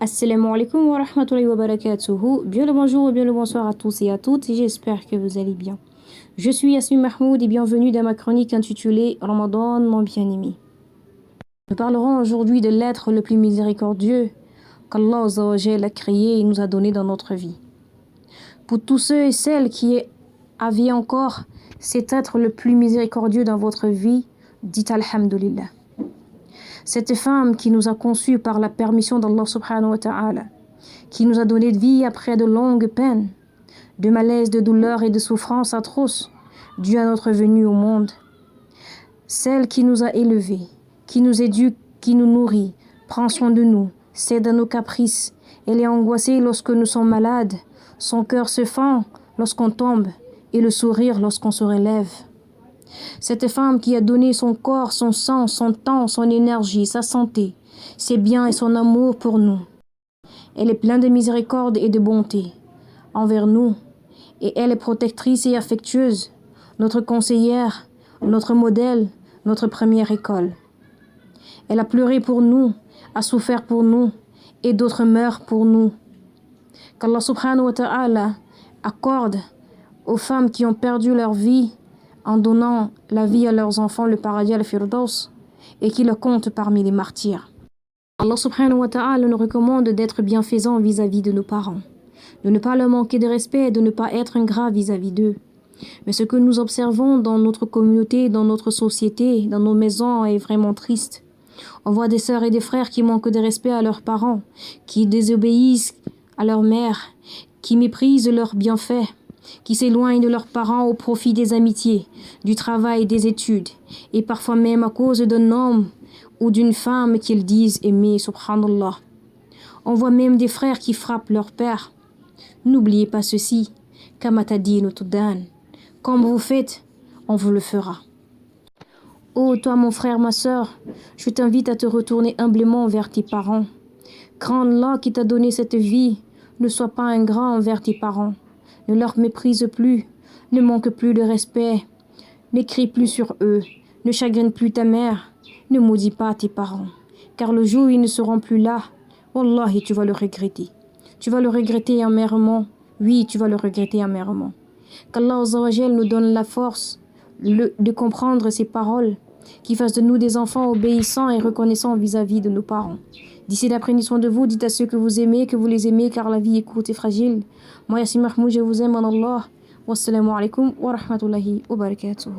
Assalamu alaikum wa rahmatullahi wa barakatuhu. Bien le bonjour et bien le bonsoir à tous et à toutes, et j'espère que vous allez bien. Je suis Yasmine Mahmoud et bienvenue dans ma chronique intitulée Ramadan, mon bien-aimé. Nous parlerons aujourd'hui de l'être le plus miséricordieux qu'Allah Azza wa Jalla a créé et nous a donné dans notre vie. Pour tous ceux et celles qui avaient encore cet être le plus miséricordieux dans votre vie, dites Alhamdulillah. Cette femme qui nous a conçus par la permission d'Allah subhanahu wa ta'ala, qui nous a donné de vie après de longues peines, de malaise, de douleurs et de souffrances atroces dues à notre venue au monde. Celle qui nous a élevés, qui nous éduque, qui nous nourrit, prend soin de nous, cède à nos caprices. Elle est angoissée lorsque nous sommes malades, son cœur se fend lorsqu'on tombe et le sourire lorsqu'on se relève. Cette femme qui a donné son corps, son sang, son temps, son énergie, sa santé, ses biens et son amour pour nous. Elle est pleine de miséricorde et de bonté envers nous, et elle est protectrice et affectueuse, notre conseillère, notre modèle, notre première école. Elle a pleuré pour nous, a souffert pour nous, et d'autres meurent pour nous. Qu'Allah subhanahu wa ta'ala accorde aux femmes qui ont perdu leur vie en donnant la vie à leurs enfants, le paradis al-Firdaus, et qui le compte parmi les martyrs. Allah subhanahu wa ta'ala nous recommande d'être bienfaisants vis-à-vis de nos parents, de ne pas leur manquer de respect et de ne pas être ingrats vis-à-vis d'eux. Mais ce que nous observons dans notre communauté, dans notre société, dans nos maisons est vraiment triste. On voit des sœurs et des frères qui manquent de respect à leurs parents, qui désobéissent à leur mère, qui méprisent leurs bienfaits, qui s'éloignent de leurs parents au profit des amitiés, du travail, des études, et parfois même à cause d'un homme ou d'une femme qu'ils disent aimer, subhanallah. On voit même des frères qui frappent leur père. N'oubliez pas ceci, kamatadinu tudan. Comme vous faites, on vous le fera. Oh, toi mon frère, ma sœur, je t'invite à te retourner humblement vers tes parents. Crains Allah qui t'a donné cette vie, ne sois pas ingrat envers tes parents. Ne leur méprise plus, ne manque plus de respect, n'écris plus sur eux, ne chagrine plus ta mère, ne maudis pas tes parents, car le jour où ils ne seront plus là, wallahi, tu vas le regretter. Tu vas le regretter amèrement, oui, tu vas le regretter amèrement. Qu'Allah Azza wa Jal nous donne la force de comprendre ces paroles, qui fassent de nous des enfants obéissants et reconnaissants vis-à-vis de nos parents. D'ici là, prenez soin de vous, dites à ceux que vous aimez, que vous les aimez, car la vie est courte et fragile. Moi, Yasmine Mahmoud, je vous aime en Allah. Wassalamu alaikum wa rahmatullahi wa barakatuhu.